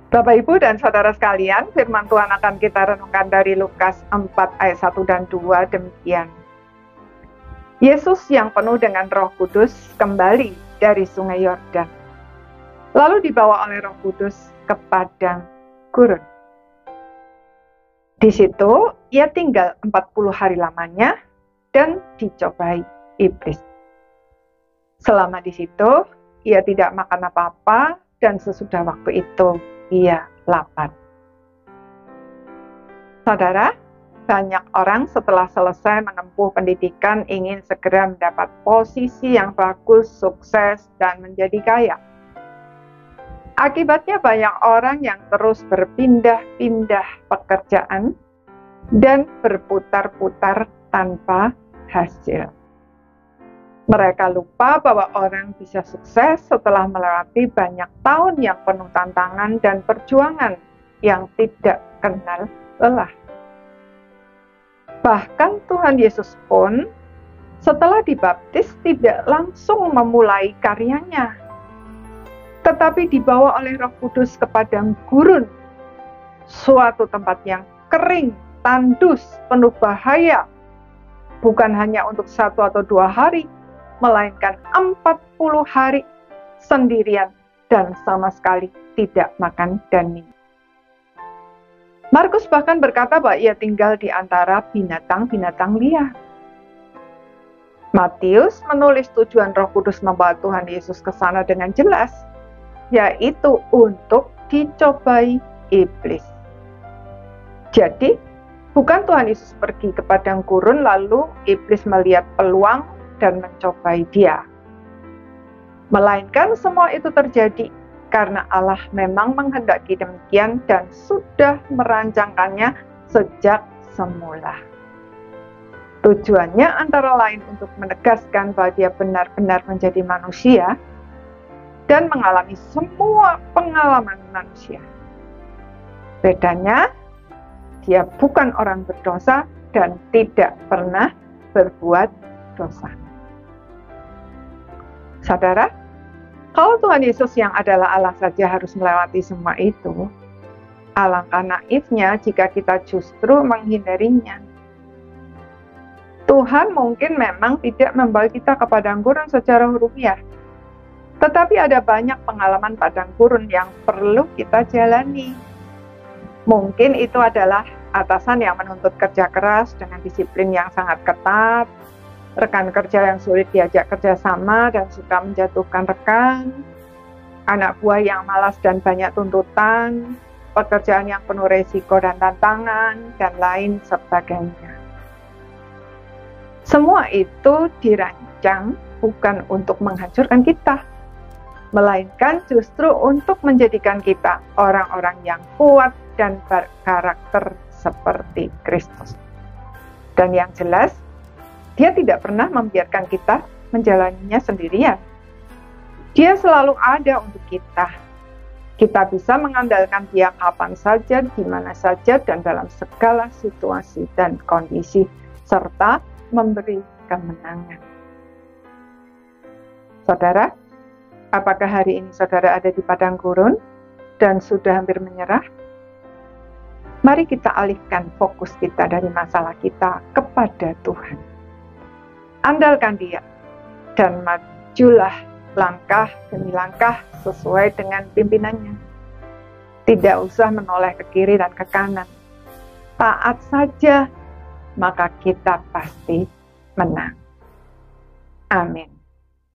Bapak, Ibu, dan Saudara sekalian, firman Tuhan akan kita renungkan dari Lukas 4 ayat 1 dan 2 demikian. Yesus yang penuh dengan Roh Kudus kembali dari sungai Yordan, lalu dibawa oleh Roh Kudus ke padang gurun. Di situ ia tinggal 40 hari lamanya dan dicobai iblis. Selama di situ ia tidak makan apa-apa dan sesudah waktu itu ia lapar. Saudara, banyak orang setelah selesai menempuh pendidikan ingin segera mendapat posisi yang bagus, sukses, dan menjadi kaya. Akibatnya banyak orang yang terus berpindah-pindah pekerjaan dan berputar-putar tanpa hasil. Mereka lupa bahwa orang bisa sukses setelah melewati banyak tahun yang penuh tantangan dan perjuangan yang tidak kenal lelah. Bahkan Tuhan Yesus pun setelah dibaptis tidak langsung memulai karyanya, tetapi dibawa oleh Roh Kudus ke padang gurun, suatu tempat yang kering, tandus, penuh bahaya, bukan hanya untuk 1 atau 2 hari, melainkan 40 hari sendirian dan sama sekali tidak makan dan minum. Markus bahkan berkata bahwa ia tinggal di antara binatang-binatang liar. Matius menulis tujuan Roh Kudus membawa Tuhan Yesus ke sana dengan jelas, yaitu untuk dicobai iblis. Jadi, bukan Tuhan Yesus pergi ke padang gurun lalu iblis melihat peluang dan mencobai dia. Melainkan semua itu terjadi karena Allah memang menghendaki demikian dan sudah merancangkannya sejak semula. Tujuannya antara lain untuk menegaskan bahwa dia benar-benar menjadi manusia dan mengalami semua pengalaman manusia. Bedanya, dia bukan orang berdosa dan tidak pernah berbuat dosa. Saudara, kalau Tuhan Yesus yang adalah Allah saja harus melewati semua itu, alangkah naifnya jika kita justru menghindarinya. Tuhan mungkin memang tidak membawa kita ke padang gurun secara hurufiah, tetapi ada banyak pengalaman padang gurun yang perlu kita jalani. Mungkin itu adalah atasan yang menuntut kerja keras dengan disiplin yang sangat ketat, rekan kerja yang sulit diajak kerjasama dan suka menjatuhkan rekan, anak buah yang malas dan banyak tuntutan, pekerjaan yang penuh resiko dan tantangan, dan lain sebagainya. Semua itu dirancang bukan untuk menghancurkan kita, melainkan justru untuk menjadikan kita orang-orang yang kuat dan berkarakter seperti Kristus. Dan yang jelas, Dia tidak pernah membiarkan kita menjalaninya sendirian. Dia selalu ada untuk kita. Kita bisa mengandalkan Dia kapan saja, di mana saja, dan dalam segala situasi dan kondisi, serta memberi kemenangan. Saudara, apakah hari ini saudara ada di padang gurun dan sudah hampir menyerah? Mari kita alihkan fokus kita dari masalah kita kepada Tuhan. Andalkan Dia dan majulah langkah demi langkah sesuai dengan pimpinannya. Tidak usah menoleh ke kiri dan ke kanan. Taat saja, maka kita pasti menang. Amin.